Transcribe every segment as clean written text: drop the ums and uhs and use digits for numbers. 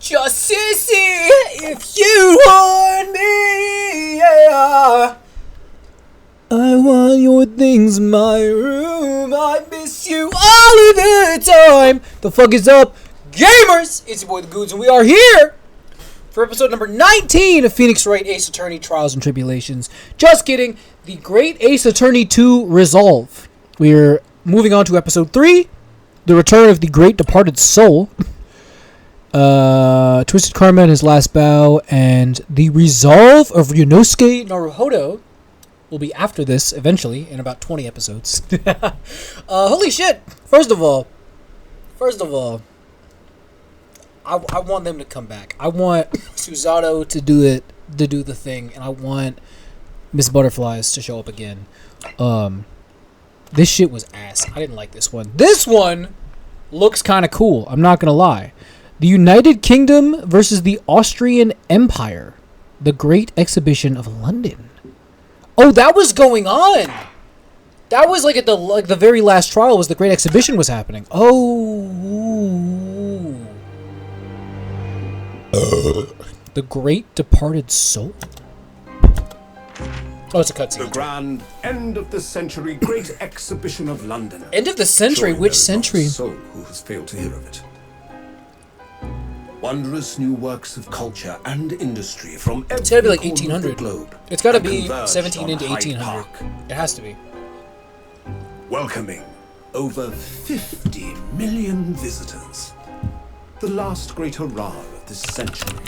Just to see if you want me, yeah. I want your things in my room. I miss you all of the time. The fuck is up, gamers? It's your boy the Goods, and we are here for episode number 19 of Phoenix Wright Ace Attorney Trials and Tribulations. Just kidding. The Great Ace Attorney 2 Resolve. We're moving on to episode 3, The Return of the Great Departed Soul. Twisted Karma and His Last Bow, and the Resolve of Ryunosuke Naruhodo will be after this eventually in about 20 episodes. Holy shit! First of all, I want them to come back. I want Susato to do the thing, and I want Miss Butterflies to show up again. This shit was ass. I didn't like this one. This one looks kind of cool. I'm not gonna lie. The United Kingdom versus the Austrian Empire. The Great Exhibition of London. Oh, that was going on. That was like at the very last trial was the Great Exhibition was happening. Oh. The Great Departed Soul. Oh, it's a cutscene. The grand end of the century Great Exhibition of London. End of the century? Surely Which there is not a century? soul who has failed to hear of it. Wondrous new works of culture and industry from every It's gotta be like corner of the 1800. globe It's gotta have be converged 17 on into Hyde 1800. Park, It has to be. welcoming over 50 million visitors. The last great hurrah of this century.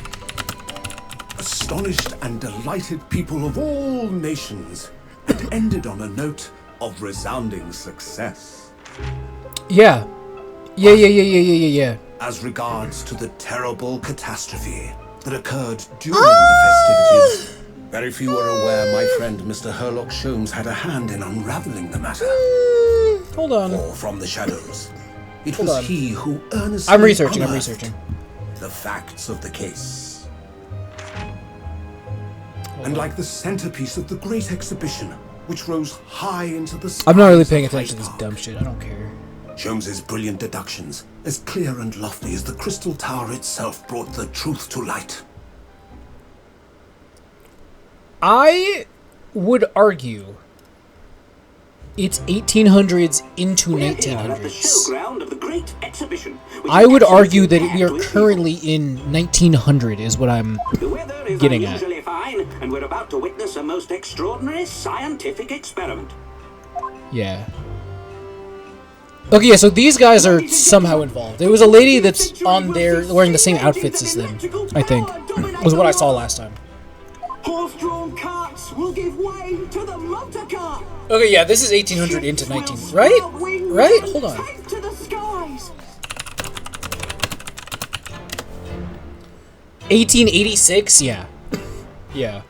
Astonished and delighted people of all nations, and ended on a note of resounding success. Yeah. Yeah. As regards to the terrible catastrophe that occurred during the festivities, very few are aware my friend Mr. Herlock Sholmes had a hand in unraveling the matter. Hold on. For from the shadows, it Hold was on. he who earnestly I'm researching. unearthed the facts of the case. And like the centerpiece of the great exhibition, which rose high into the skies I'm not really paying of attention to Hyde this Park, dumb shit. I don't care. Sholmes's brilliant deductions, as clear and lofty as the crystal tower itself, brought the truth to light. I would argue it's 1800s into 1900s. I would argue that we are currently in 1900 is what I'm The weather is getting at. unusually fine, and we're about to witness a most extraordinary scientific experiment. Yeah. Okay, yeah, so these guys are somehow involved. There was a lady that's on there wearing the same outfits as them, I think. Was what I saw last time. Horse-drawn carts will give way to the motor car. Okay, yeah, this is 1800 into 19, right? Right? Hold on. Take to the skies. 1886? Yeah. Yeah.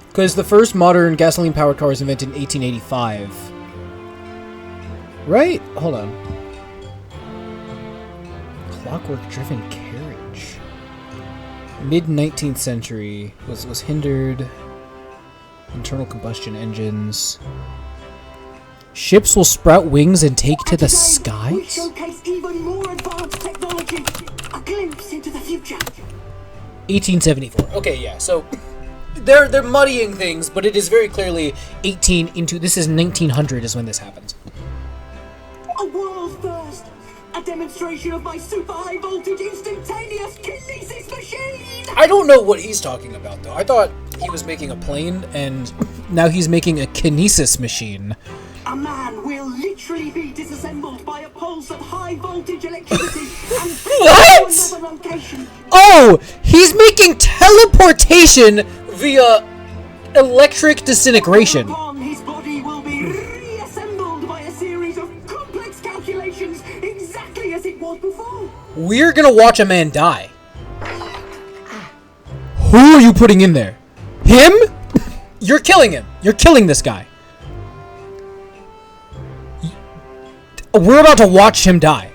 Because the first modern gasoline-powered car was invented in 1885. Right? Hold on. Clockwork-driven carriage. Mid-19th century was hindered. Internal combustion engines. Ships will sprout wings and take to the We skies? showcase even more advanced technology. A glimpse into the future. 1874. Okay, yeah. So they're muddying things, but it is very clearly 18 into. This is 1900 is when this happens. A world first. A demonstration of my super high voltage instantaneous kinesis machine. I don't know what he's talking about though. I thought he was making a plane, and now he's making a kinesis machine. A man will literally be disassembled by a pulse of high voltage electricity and What? to another location. Oh, he's making teleportation via electric disintegration. Upon his body will be reassembled by a series of complex calculations exactly as it was before. We're gonna watch a man die. Who are you putting in there? Him? You're killing him. You're killing this guy. We're about to watch him die.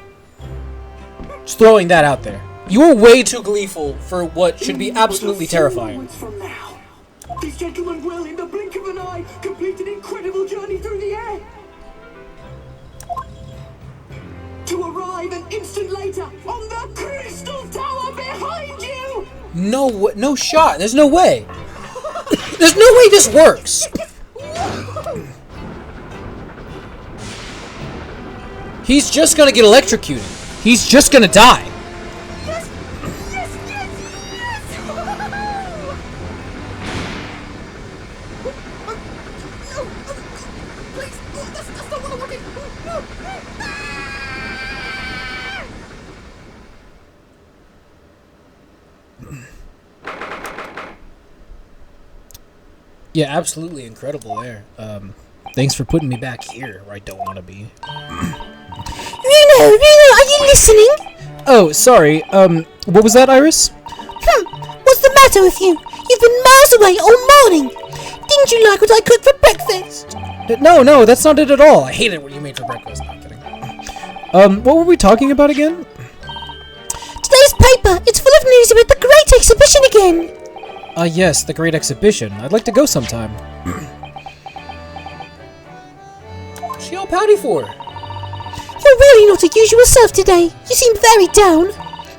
Just throwing that out there. You are way too gleeful for what should be absolutely But a few terrifying. moments from now, this gentleman will, in the blink of an eye, complete an incredible journey through the air. To arrive an instant later on the Crystal Tower behind you! No shot. There's no way. There's no way this works. He's just gonna get electrocuted. He's just gonna die. Yes! Yes! Yes! Yes! No! Please! That's not what I wanted! Yeah, absolutely incredible there. Thanks for putting me back here where I don't want to be. Reno, are you listening? Oh, sorry. What was that, Iris? What's the matter with you? You've been miles away all morning. Didn't you like what I cooked for breakfast? No, that's not it at all. I hated what you made for breakfast. No, I'm kidding. What were we talking about again? Today's paper, it's full of news about the Great Exhibition again. Yes, the Great Exhibition. I'd like to go sometime. What's she all pouty for? You're really not your usual self today. You seem very down.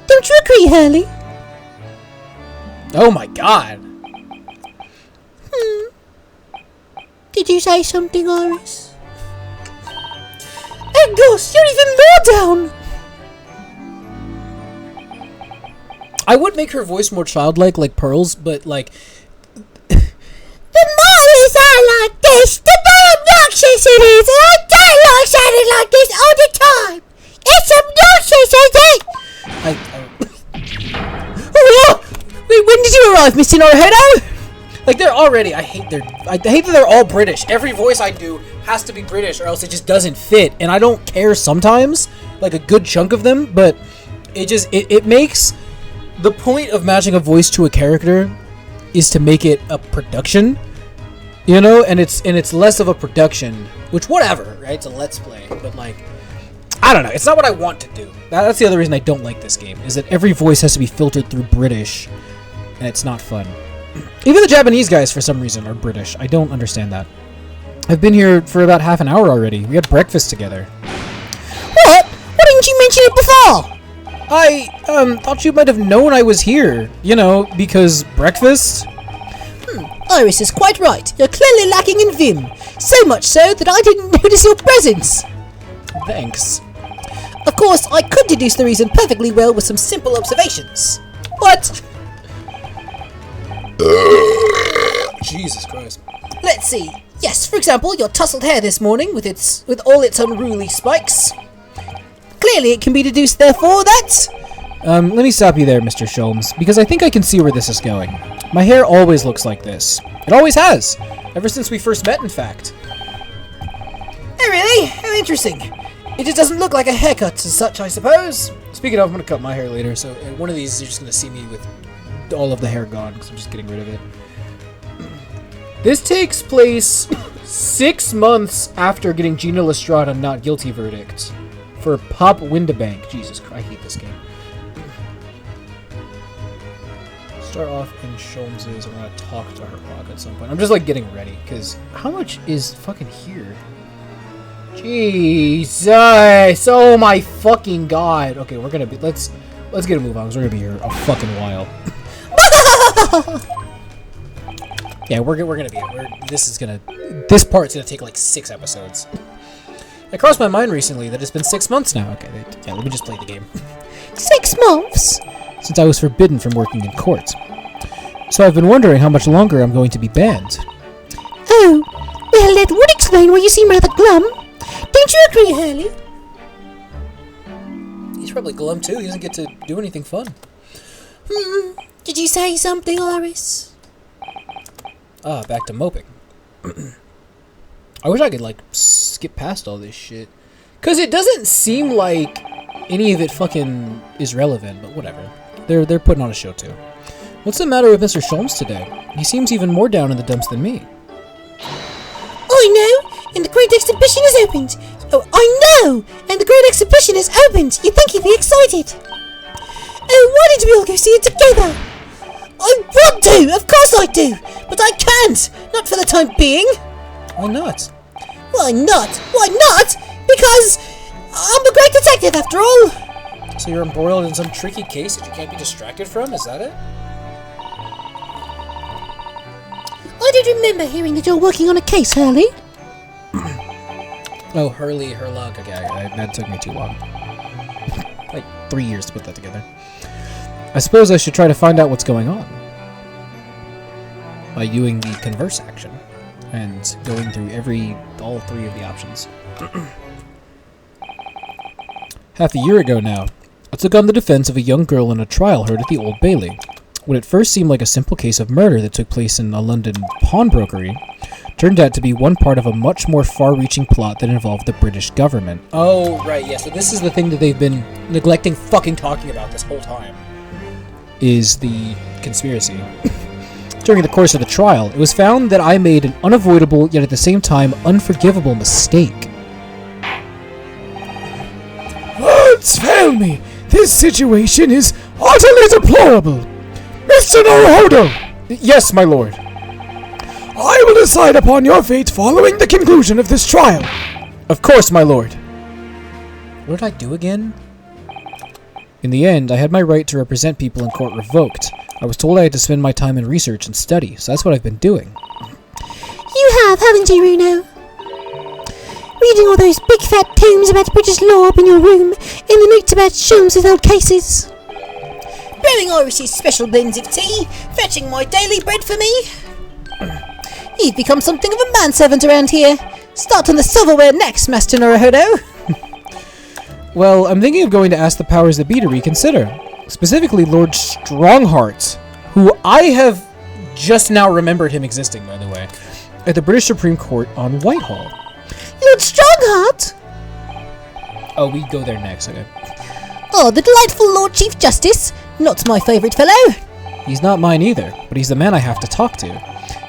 Don't you agree, Hurley? Oh my god. Did you say something, Iris? Oh gosh, you're even more down. I would make her voice more childlike, like Pearl's, but like... The Mollies are like this. The damn obnoxious it is, and I don't like sounding like this all the time. It's obnoxious, I think. Oh, wait, when did you arrive, Mr. Naruhodo? Like, they're already... I hate that they're all British. Every voice I do has to be British, or else it just doesn't fit. And I don't care sometimes, like a good chunk of them, but it makes... The point of matching a voice to a character is to make it a production, you know, and it's less of a production, which whatever, right? It's a let's play, but like, I don't know. It's not what I want to do. That's the other reason I don't like this game, is that every voice has to be filtered through British, and it's not fun. Even the Japanese guys, for some reason, are British. I don't understand that. I've been here for about half an hour already. We had breakfast together. What? Why didn't you mention it before? I, thought you might have known I was here. You know, because breakfast? Iris is quite right. You're clearly lacking in vim. So much so that I didn't notice your presence. Thanks. Of course, I could deduce the reason perfectly well with some simple observations. But Jesus Christ. let's see. Yes, for example, your tousled hair this morning with all its unruly spikes. Clearly, it can be deduced, therefore, that... Let me stop you there, Mr. Sholmes, because I think I can see where this is going. My hair always looks like this. It always has. Ever since we first met, in fact. Oh, really? How interesting. It just doesn't look like a haircut as such, I suppose. Speaking of, I'm going to cut my hair later, so one of these you're just going to see me with all of the hair gone, because I'm just getting rid of it. This takes place 6 months after getting Gina Lestrade not guilty verdict for Pop Windabank. Jesus Christ, I hate this game. Start off in Sholmes's. I'm gonna talk to Herlock at some point. I'm just like getting ready because how much is fucking here? Jesus! Oh my fucking god! Okay, we're gonna be. Let's get a move on because we're gonna be here a fucking while. Yeah, we're gonna be. This part's gonna take like 6 episodes. It crossed my mind recently that it's been 6 months now. Okay, yeah, let me just play the game. 6 months? Since I was forbidden from working in court. So I've been wondering how much longer I'm going to be banned. Oh, well, that would explain why you seem rather glum. Don't you agree, Hurley? He's probably glum too. He doesn't get to do anything fun. Did you say something, Iris? Back to moping. I wish I could, like, skip past all this shit. Because it doesn't seem like any of it fucking is relevant, but whatever. They're putting on a show, too. What's the matter with Mr. Sholmes today? He seems even more down in the dumps than me. I know! And the Great Exhibition has opened! Oh, I know! And the Great Exhibition has opened! You'd think he'd be excited! Oh, why did we all go see it together? I want to! Of course I do! But I can't! Not for the time being! Why not? Why not? Why not? Because I'm a great detective after all! So you're embroiled in some tricky case that you can't be distracted from? Is that it? don't remember hearing that you're working on a case, Hurley. Oh, Hurley, Herlock. Okay, that took me too long. Like 3 years to put that together. I suppose I should try to find out what's going on by doing the converse action and going through all 3 of the options. Half a year ago now, I took on the defense of a young girl in a trial heard at the Old Bailey. What at first seemed like a simple case of murder that took place in a London pawnbrokery turned out to be one part of a much more far-reaching plot that involved the British government. Oh, right, yeah, so this is the thing that they've been neglecting fucking talking about this whole time, is the conspiracy. During the course of the trial, it was found that I made an unavoidable, yet at the same time unforgivable mistake. Words fail me! This situation is utterly deplorable! Mr. Naruhodo! Yes, my lord. I will decide upon your fate following the conclusion of this trial. Of course, my lord. What did I do again? In the end, I had my right to represent people in court revoked. I was told I had to spend my time in research and study, so that's what I've been doing. You have, haven't you, Runo? Reading all those big fat tomes about British law up in your room, and the notes about Sholmes without cases. Brewing Irish's special blends of tea, fetching my daily bread for me. You've become something of a manservant around here. Start on the silverware next, Master Naruhodo. Well, I'm thinking of going to ask the powers that be to reconsider. Specifically, Lord Strongheart, who I have just now remembered him existing, by the way, at the British Supreme Court on Whitehall. Lord Strongheart? Oh, we go there next, okay. Oh, the delightful Lord Chief Justice. Not my favourite fellow. He's not mine either, but he's the man I have to talk to.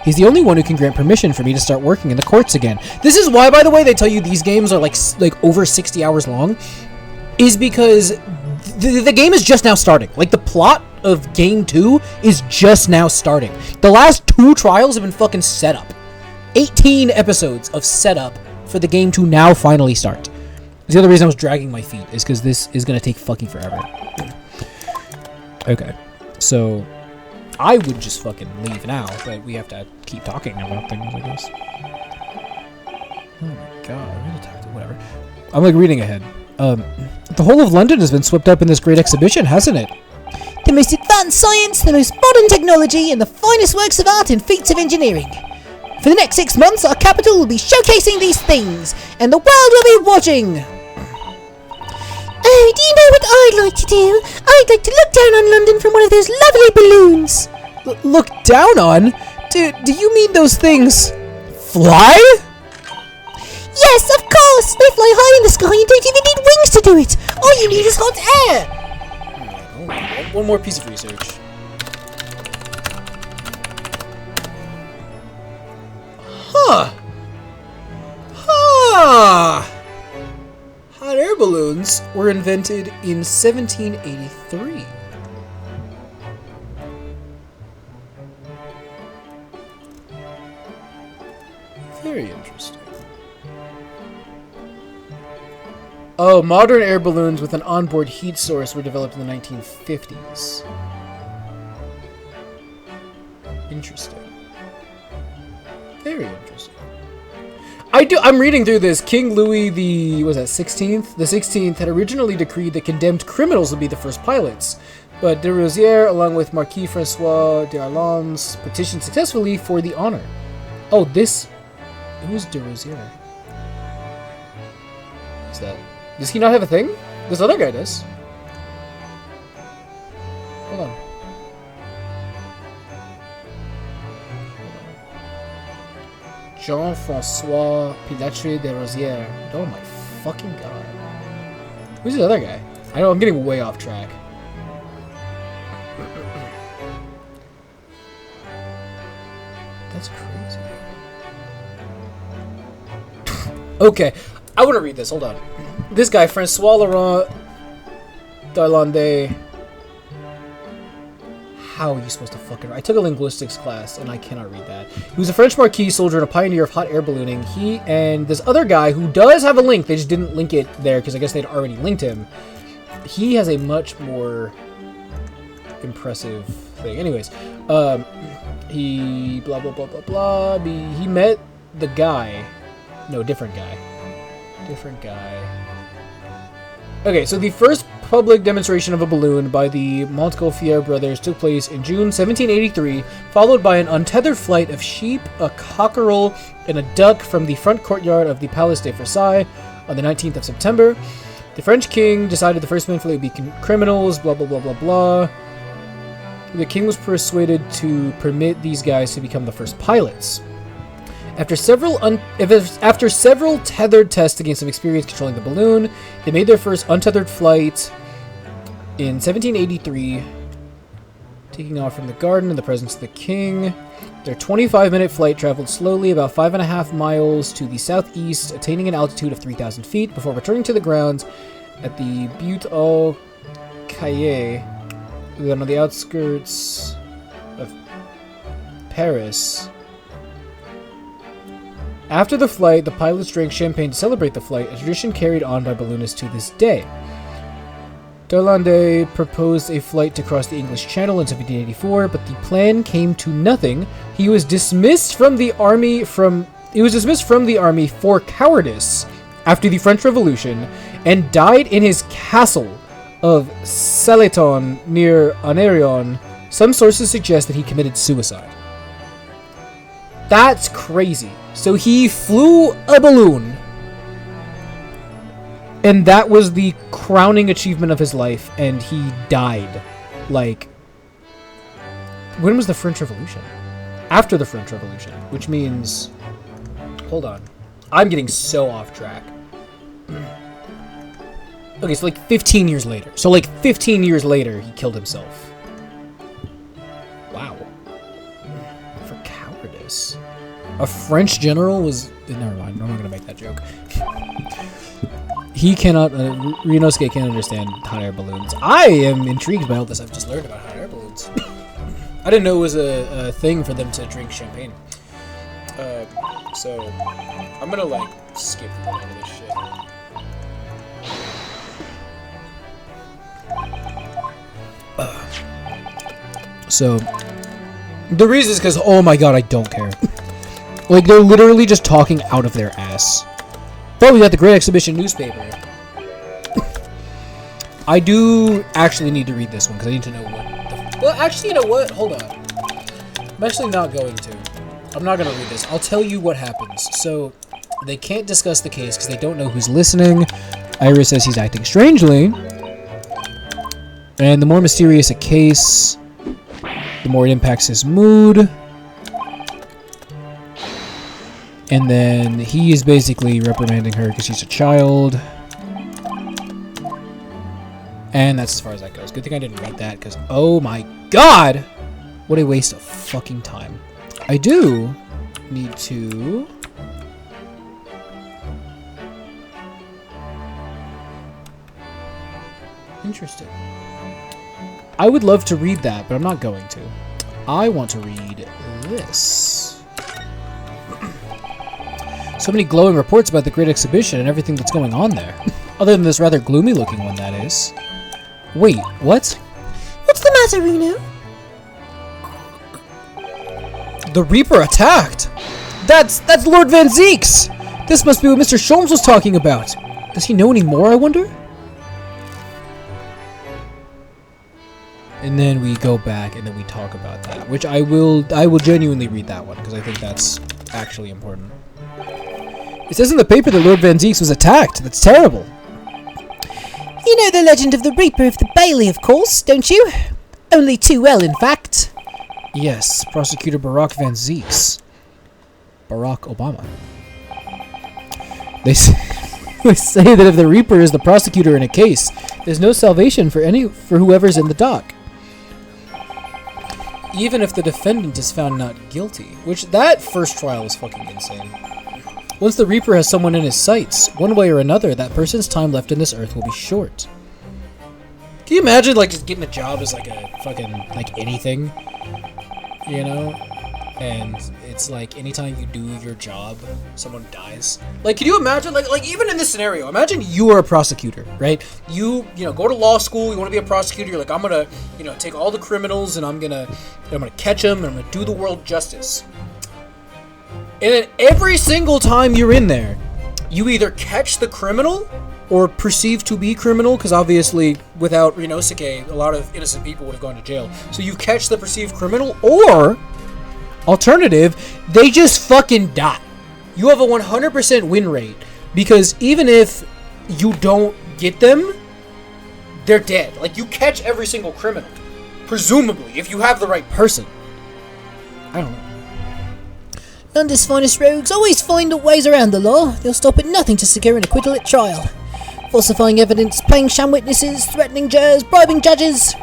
He's the only one who can grant permission for me to start working in the courts again. This is why, by the way, they tell you these games are like over 60 hours long, is because the game is just now starting. Like, the plot of Game 2 is just now starting. The last 2 trials have been fucking set up. 18 episodes of setup for the game to now finally start. The other reason I was dragging my feet is because this is going to take fucking forever. Okay, so I would just fucking leave now, but we have to keep talking about things, I guess. Oh my god, I'm gonna talk to whatever. I'm like reading ahead. The whole of London has been swept up in this great exhibition, hasn't it? The most advanced science, the most modern technology, and the finest works of art and feats of engineering. For the next 6 months, our capital will be showcasing these things, and the world will be watching. Oh, do you know what I'd like to do? I'd like to look down on London from one of those lovely balloons. Look down on? Do you mean those things fly? Yes, of course! They fly high in the sky and don't even need wings to do it! All you need is hot air! One more piece of research. Huh. Hot air balloons were invented in 1783. Very interesting. Oh, modern air balloons with an onboard heat source were developed in the 1950s. Interesting. Very interesting. I'm reading through this. King Louis the 16th? The 16th had originally decreed that condemned criminals would be the first pilots, but de Rosière, along with Marquis Francois d'Arlandes, petitioned successfully for the honor. Oh, who's de Rosière? What's that? Does he not have a thing? This other guy does. Hold on. Jean-François Pilatre de Rosière. Oh my fucking god. Who's the other guy? I know I'm getting way off track. That's crazy. Okay, I want to read this. Hold on. This guy, Francois Laurent d'Arlandes. How are you supposed to fucking... I took a linguistics class, and I cannot read that. He was a French Marquis soldier and a pioneer of hot air ballooning. He and this other guy, who does have a link, they just didn't link it there, because I guess they'd already linked him. He has a much more impressive thing. Anyways, he blah blah blah blah blah. He met the guy. No, different guy. Different guy. Okay, so the first public demonstration of a balloon by the Montgolfier brothers took place in June 1783, followed by an untethered flight of sheep, a cockerel, and a duck from the front courtyard of the Palais de Versailles on the 19th of September. The French king decided the first man flight would be criminals, blah blah blah blah blah. The king was persuaded to permit these guys to become the first pilots. After several tethered tests to gain some experience controlling the balloon, they made their first untethered flight in 1783, taking off from the garden in the presence of the king. Their 25-minute flight traveled slowly about 5.5 miles to the southeast, attaining an altitude of 3,000 feet before returning to the ground at the Butte aux Cailles, on the outskirts of Paris. After the flight, the pilots drank champagne to celebrate the flight, a tradition carried on by balloonists to this day. Darlande proposed a flight to cross the English Channel in 1784, but the plan came to nothing. He was dismissed from the army for cowardice after the French Revolution, and died in his castle of Saleton near Annerion. Some sources suggest that he committed suicide. That's crazy. So he flew a balloon, and that was the crowning achievement of his life, and he died. Like, when was the French Revolution? After the French Revolution, which means... Hold on. I'm getting so off track. Okay, so like 15 years later. So like 15 years later, he killed himself. Wow. For cowardice. A French general was... Never mind, I'm not going to make that joke. He cannot... Ryunosuke can't understand hot air balloons. I am intrigued by all this I've just learned about hot air balloons. I didn't know it was a thing for them to drink champagne. So, I'm going to, like, skip the end of this shit. So, the reason is because, oh my god, I don't care. Like, they're literally just talking out of their ass. But we got the Great Exhibition newspaper. I do actually need to read this one, because I need to know what the... Well, actually, you know what? Hold on. I'm actually not going to. I'm not going to read this. I'll tell you what happens. So, they can't discuss the case, because they don't know who's listening. Iris says he's acting strangely. And the more mysterious a case, the more it impacts his mood. And then he is basically reprimanding her because she's a child. And that's as far as that goes. Good thing I didn't write that because, oh my god! What a waste of fucking time. I do need to... Interesting. I would love to read that, but I'm not going to. I want to read this. So many glowing reports about the Great Exhibition and everything that's going on there. Other than this rather gloomy looking one, that is. Wait, what? What's the matter, Reno? The Reaper attacked! That's Lord Van Zeeks! This must be what Mr. Sholmes was talking about. Does he know any more, I wonder? And then we go back and then we talk about that, which I will genuinely read that one because I think that's actually important. It says in the paper that Lord Van Zeeks was attacked. That's terrible. You know the legend of the Reaper of the Bailey, of course, don't you? Only too well, in fact. Yes, Prosecutor Barack Van Zeeks. Barack Obama. They say that if the Reaper is the prosecutor in a case, there's no salvation for whoever's in the dock. Even if the defendant is found not guilty. Which, that first trial was fucking insane. Once the Reaper has someone in his sights, one way or another, that person's time left in this earth will be short. Can you imagine, like, just getting a job as, like, a fucking, like, anything? You know? and it's like anytime you do your job, someone dies. Like, can you imagine, like even in this scenario, imagine you are a prosecutor, right? You know, go to law school, you want to be a prosecutor, you're like, I'm gonna, you know, take all the criminals and I'm gonna catch them and I'm gonna do the world justice. And then every single time you're in there, you either catch the criminal or perceived to be criminal, because obviously without Ryunosuke, a lot of innocent people would have gone to jail. So you catch the perceived criminal, or alternative, they just fucking die. You have a 100% win rate, because even if you don't get them, they're dead. Like, you catch every single criminal, presumably, if you have the right person. I don't know. London's finest rogues always find ways around the law. They'll stop at nothing to secure an acquittal at trial. Falsifying evidence, paying sham witnesses, threatening jurors, bribing judges.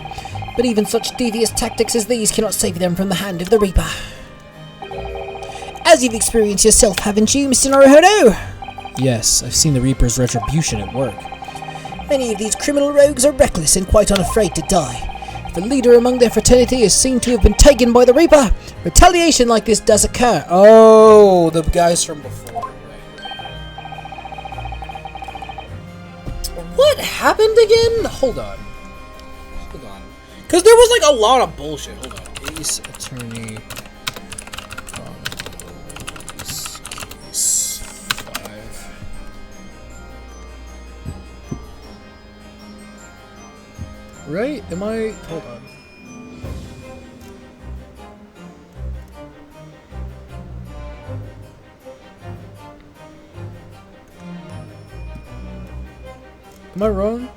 But even such devious tactics as these cannot save them from the hand of the Reaper. As you've experienced yourself, haven't you, Mr. Naruhodo? Yes, I've seen the Reaper's retribution at work. Many of these criminal rogues are reckless and quite unafraid to die. If a leader among their fraternity is seen to have been taken by the Reaper, retaliation like this does occur. Oh, the guys from before. What happened again? Hold on. Because there was like a lot of bullshit. Hold on. Ace Attorney. Case 5. Right? Am I? Hold on. Am I wrong?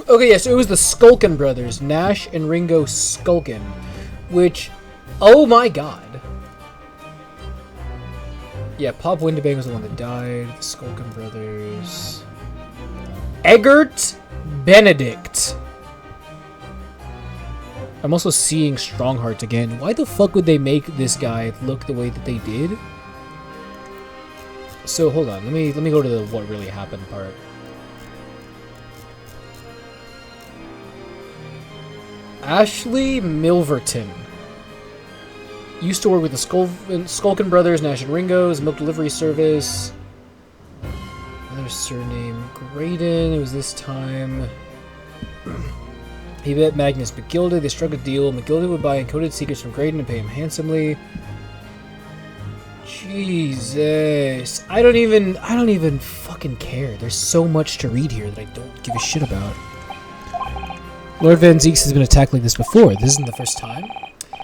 Okay, yeah, so it was the Skulkin brothers, Nash and Ringo Skulkin, which, oh my god. Yeah, Pop Windebang was the one that died, the Skulkin brothers. Eggert Benedict. I'm also seeing Strongheart again. Why the fuck would they make this guy look the way that they did? So hold on, let me go to the what really happened part. Ashley Milverton used to work with the Skulkin brothers, Nash and Ringo's milk delivery service. Another surname, Graydon. It was this time. He met Magnus McGilda. They struck a deal. McGilda would buy encoded secrets from Graydon and pay him handsomely. Jesus, I don't even fucking care. There's so much to read here that I don't give a shit about. Lord Van Zeeks has been attacked like this before. This isn't the first time.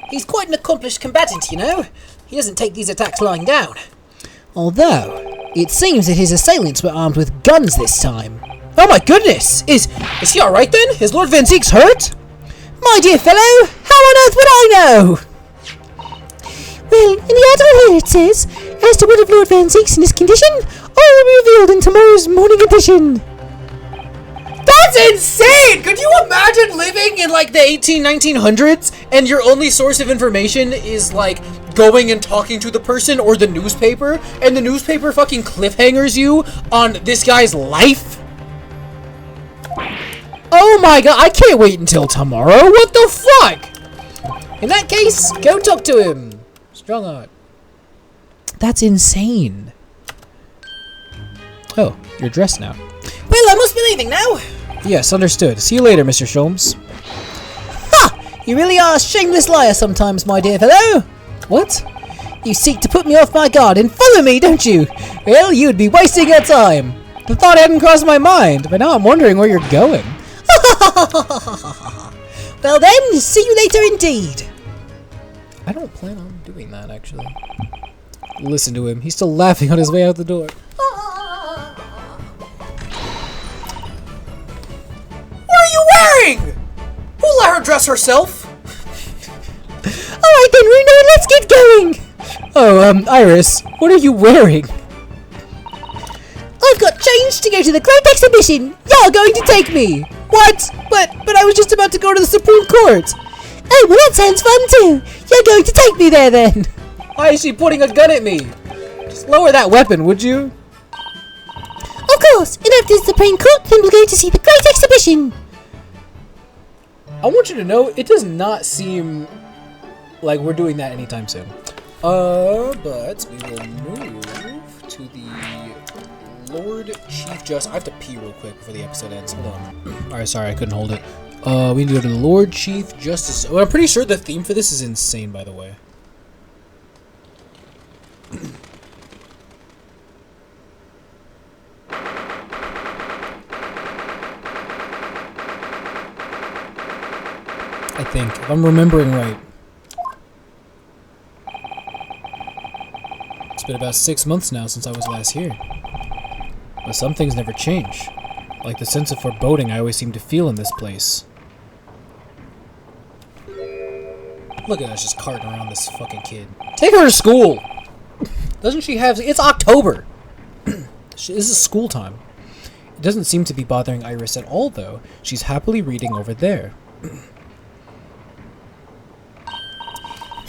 He's quite an accomplished combatant, you know. He doesn't take these attacks lying down. Although, it seems that his assailants were armed with guns this time. Oh my goodness! Is he alright then? Is Lord Van Zeeks hurt? My dear fellow, how on earth would I know? Well, in the article here it says, as to what of Lord Van Zeeks and his condition, all will be revealed in tomorrow's morning edition. That's insane! Could you imagine living in like the 1900s and your only source of information is like going and talking to the person or the newspaper, and the newspaper fucking cliffhangers you on this guy's life? Oh my god, I can't wait until tomorrow. What the fuck? In that case, go talk to him. Strongheart. That's insane. Oh, you're dressed now. Well, I must be leaving now. Yes, understood. See you later, Mr. Sholmes. Ha! You really are a shameless liar sometimes, my dear fellow. What? You seek to put me off my guard and follow me, don't you? Well, you'd be wasting your time. The thought hadn't crossed my mind, but now I'm wondering where you're going. Well then, see you later indeed. I don't plan on doing that, actually. Listen to him. He's still laughing on his way out the door. What are you wearing? Who let her dress herself? Alright then, Reno, let's get going. Oh, Iris, what are you wearing? I've got change to go to the Great Exhibition. You're going to take me. What? But I was just about to go to the Supreme Court. Oh, well that sounds fun too. You're going to take me there then. Why is she pointing a gun at me? Just lower that weapon, would you? Of course, and after the Supreme Court, then we'll go to see the Great Exhibition. I want you to know, it does not seem like we're doing that anytime soon. But we will move to the Lord Chief Justice. I have to pee real quick before the episode ends. Hold on. Alright, sorry, I couldn't hold it. We need to go to the Lord Chief Justice. Well, I'm pretty sure the theme for this is insane, by the way. I think, if I'm remembering right. It's been about 6 months now since I was last here. But some things never change. Like the sense of foreboding I always seem to feel in this place. Look at us just carting around this fucking kid. Take her to school! Doesn't she have... It's October! This is school time. It doesn't seem to be bothering Iris at all, though. She's happily reading over there.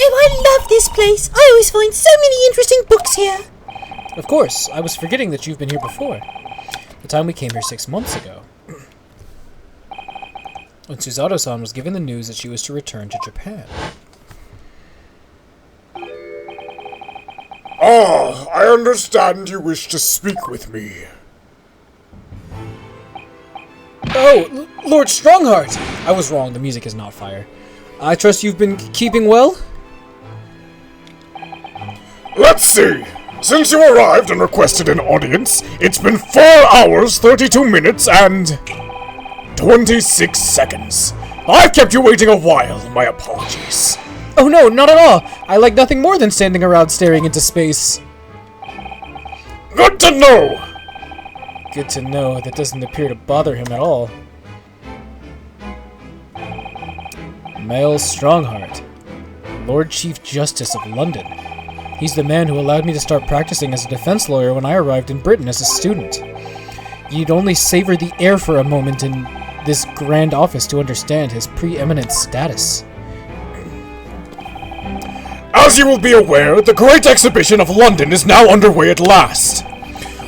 Oh, I love this place. I always find so many interesting books here. Of course, I was forgetting that you've been here before. The time we came here 6 months ago. When Suzato-san was given the news that she was to return to Japan. Ah, I understand you wish to speak with me. Oh, Lord Strongheart! I was wrong, the music is not fire. I trust you've been keeping well? Let's see. Since you arrived and requested an audience, it's been 4 hours, 32 minutes, and 26 seconds. I've kept you waiting a while, my apologies. Oh no, not at all! I like nothing more than standing around staring into space. Good to know! Good to know, that doesn't appear to bother him at all. Mel Strongheart, Lord Chief Justice of London. He's the man who allowed me to start practicing as a defense lawyer when I arrived in Britain as a student. You'd only savor the air for a moment in this grand office to understand his preeminent status. As you will be aware, the Great Exhibition of London is now underway at last.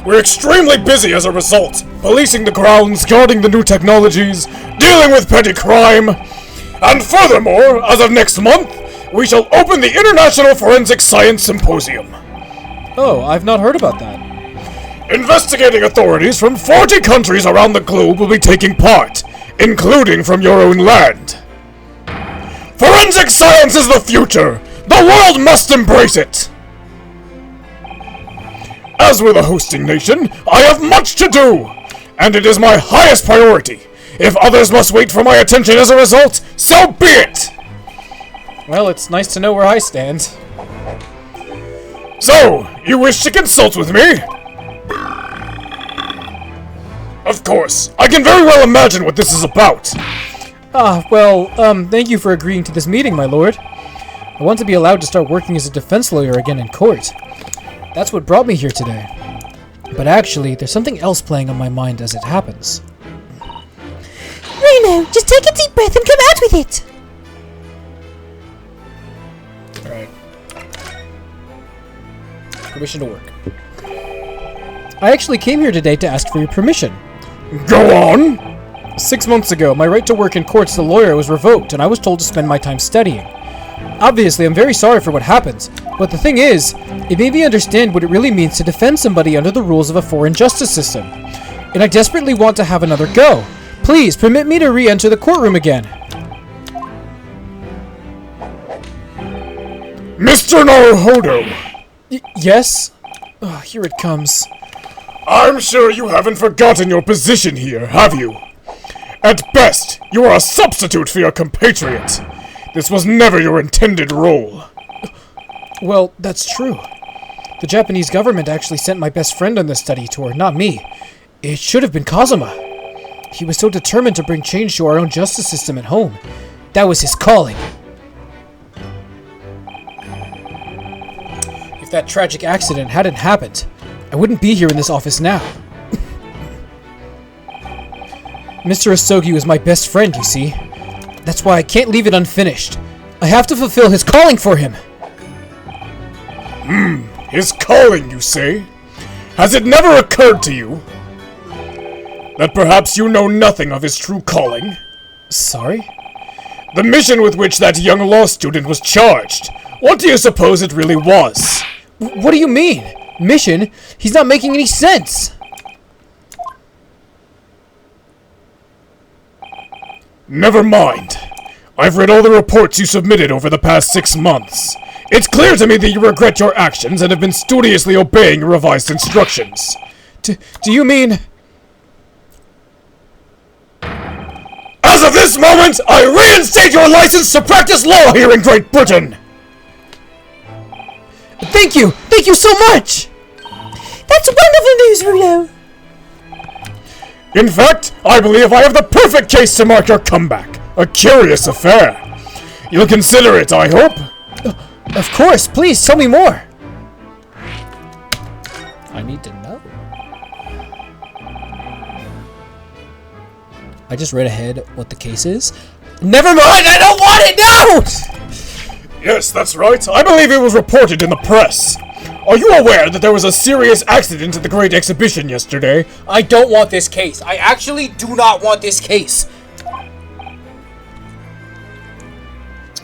We're extremely busy as a result, policing the grounds, guarding the new technologies, dealing with petty crime, and furthermore, as of next month, we shall open the International Forensic Science Symposium. Oh, I've not heard about that. Investigating authorities from 40 countries around the globe will be taking part, including from your own land. Forensic science is the future! The world must embrace it! As we're the hosting nation, I have much to do, and it is my highest priority. If others must wait for my attention as a result, so be it! Well, it's nice to know where I stand. So, you wish to consult with me? Of course, I can very well imagine what this is about. Thank you for agreeing to this meeting, my lord. I want to be allowed to start working as a defense lawyer again in court. That's what brought me here today. But actually, there's something else playing on my mind as it happens. Reno, just take a deep breath and come out with it. Alright. Permission to work. I actually came here today to ask for your permission. Go on! 6 months ago, my right to work in court as a lawyer was revoked, and I was told to spend my time studying. Obviously, I'm very sorry for what happened, but the thing is, it made me understand what it really means to defend somebody under the rules of a foreign justice system. And I desperately want to have another go. Please, permit me to re-enter the courtroom again. Mr. Naruhodo! Yes? Here it comes. I'm sure you haven't forgotten your position here, have you? At best, you are a substitute for your compatriot. This was never your intended role. Well, that's true. The Japanese government actually sent my best friend on this study tour, not me. It should have been Kazuma. He was so determined to bring change to our own justice system at home. That was his calling. If that tragic accident hadn't happened, I wouldn't be here in this office now. Mr. Asogi was my best friend, you see. That's why I can't leave it unfinished. I have to fulfill his calling for him. His calling, you say? Has it never occurred to you that perhaps you know nothing of his true calling? Sorry? The mission with which that young law student was charged. What do you suppose it really was? What do you mean? Mission? He's not making any sense. Never mind. I've read all the reports you submitted over the past 6 months. It's clear to me that you regret your actions and have been studiously obeying your revised instructions. Do you mean... As of this moment, I reinstate your license to practice law here in Great Britain! Thank you! Thank you so much! That's wonderful news, Rulo! In fact, I believe I have the perfect case to mark your comeback. A curious affair. You'll consider it, I hope? Of course, please, tell me more! I need to know. I just read ahead what the case is. Never mind, I don't want it, no! Yes, that's right. I believe it was reported in the press. Are you aware that there was a serious accident at the Great Exhibition yesterday? I don't want this case. I actually do not want this case.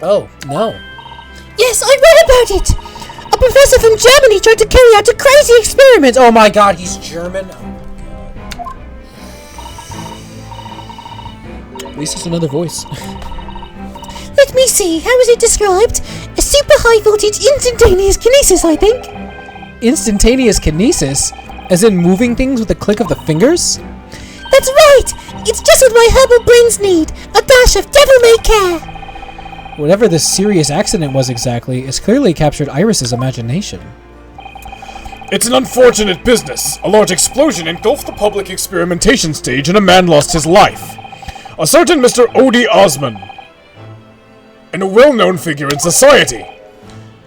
Oh, no. Yes, I read about it! A professor from Germany tried to carry out a crazy experiment! Oh my god, he's German? Oh my god. At least it's another voice. Let me see, how is it described? A super high voltage instantaneous kinesis, I think. Instantaneous kinesis? As in moving things with a click of the fingers? That's right! It's just what my herbal brains need! A dash of devil-may-care! Whatever this serious accident was exactly, it's clearly captured Iris's imagination. It's an unfortunate business. A large explosion engulfed the public experimentation stage and a man lost his life. A certain Mr. Odie Osman. And a well-known figure in society.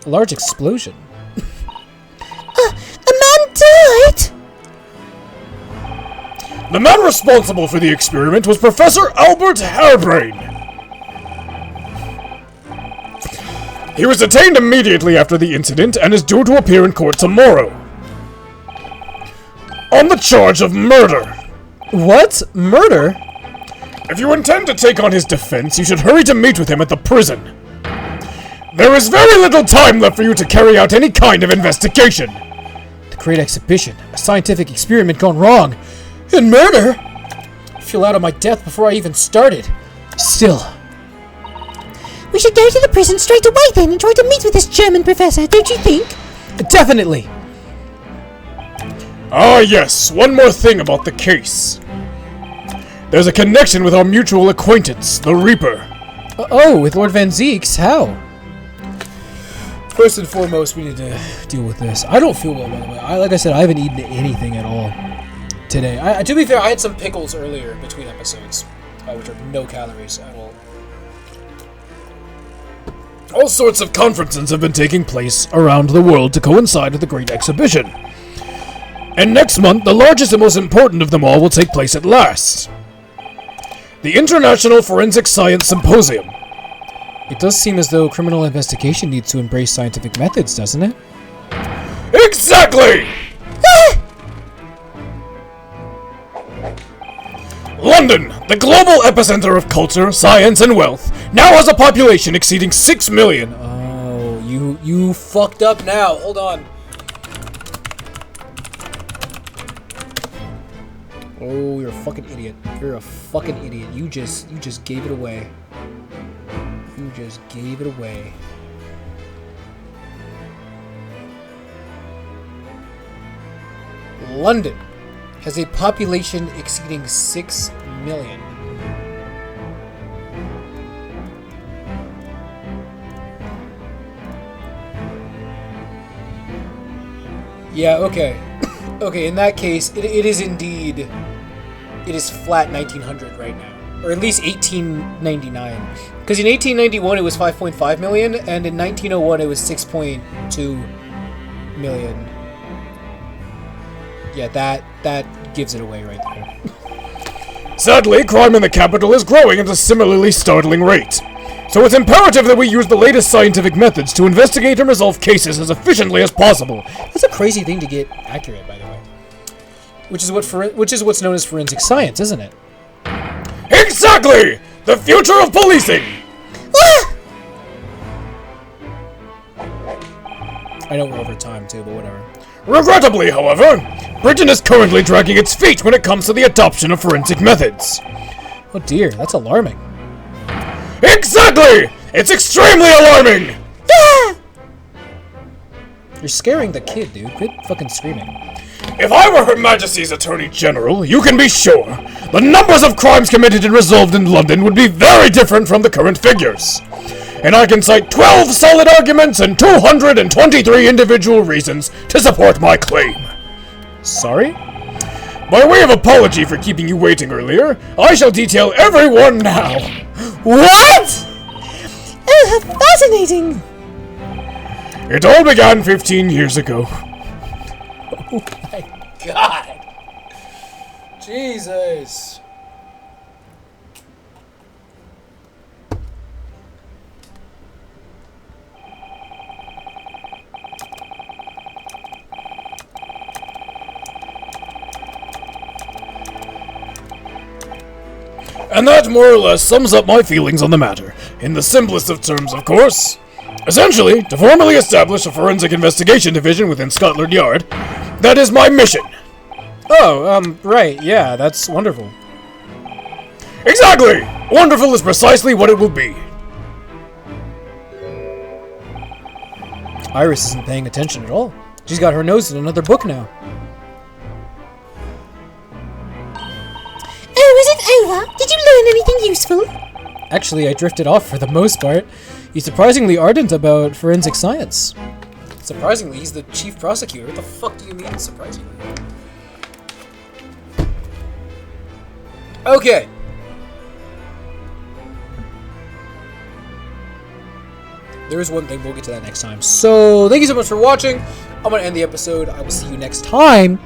A large explosion? A man died? The man responsible for the experiment was Professor Albert Harebrain. He was detained immediately after the incident and is due to appear in court tomorrow. On the charge of murder. What? Murder? If you intend to take on his defense, you should hurry to meet with him at the prison. There is very little time left for you to carry out any kind of investigation. The Great Exhibition. A scientific experiment gone wrong. And murder? I feel out of my depth before I even started. Still. We should go to the prison straight away then and try to meet with this German professor, don't you think? Definitely! Ah yes, one more thing about the case. There's a connection with our mutual acquaintance, the Reaper. Oh, with Lord Van Zeeks? How? First and foremost, we need to deal with this. I don't feel well, by the way. Like I said, I haven't eaten anything at all today. To be fair, I had some pickles earlier between episodes, which are no calories at all. All sorts of conferences have been taking place around the world to coincide with the Great Exhibition. And next month, the largest and most important of them all will take place at last. The International Forensic Science Symposium. It does seem as though criminal investigation needs to embrace scientific methods, doesn't it? Exactly! London, the global epicenter of culture, science, and wealth, now has a population exceeding 6 million. Oh, you fucked up now. Hold on. Oh, you're a fucking idiot. You're a fucking idiot. You just gave it away. You just gave it away. London has a population exceeding 6 million. Yeah, okay. Okay, in that case, it is indeed... It is flat 1900 right now. Or at least 1899. Because in 1891 it was 5.5 million, and in 1901 it was 6.2 million. Yeah, that gives it away right there. Sadly, crime in the capital is growing at a similarly startling rate. So it's imperative that we use the latest scientific methods to investigate and resolve cases as efficiently as possible. That's a crazy thing to get accurate, by the way. Which is what's known as forensic science, isn't it? Exactly! The future of policing! I know we're over time too, but whatever. Regrettably, however, Britain is currently dragging its feet when it comes to the adoption of forensic methods. Oh dear, that's alarming. Exactly! It's extremely alarming! Yeah! You're scaring the kid, dude. Quit fucking screaming. If I were Her Majesty's Attorney General, you can be sure the numbers of crimes committed and resolved in London would be very different from the current figures. And I can cite 12 solid arguments and 223 individual reasons to support my claim. Sorry? By way of apology for keeping you waiting earlier, I shall detail every one now. What? Oh, how fascinating! It all began 15 years ago. Oh my god! Jesus! And that more or less sums up my feelings on the matter. In the simplest of terms, of course. Essentially, to formally establish a forensic investigation division within Scotland Yard. That is my mission. Oh, right, yeah, that's wonderful. Exactly! Wonderful is precisely what it will be. Iris isn't paying attention at all. She's got her nose in another book now. Oh, is it over? Did you learn anything useful? Actually, I drifted off for the most part. He's surprisingly ardent about forensic science. Surprisingly, he's the chief prosecutor. What the fuck do you mean, surprisingly? Okay. There is one thing, we'll get to that next time. So, thank you so much for watching. I'm going to end the episode. I will see you next time.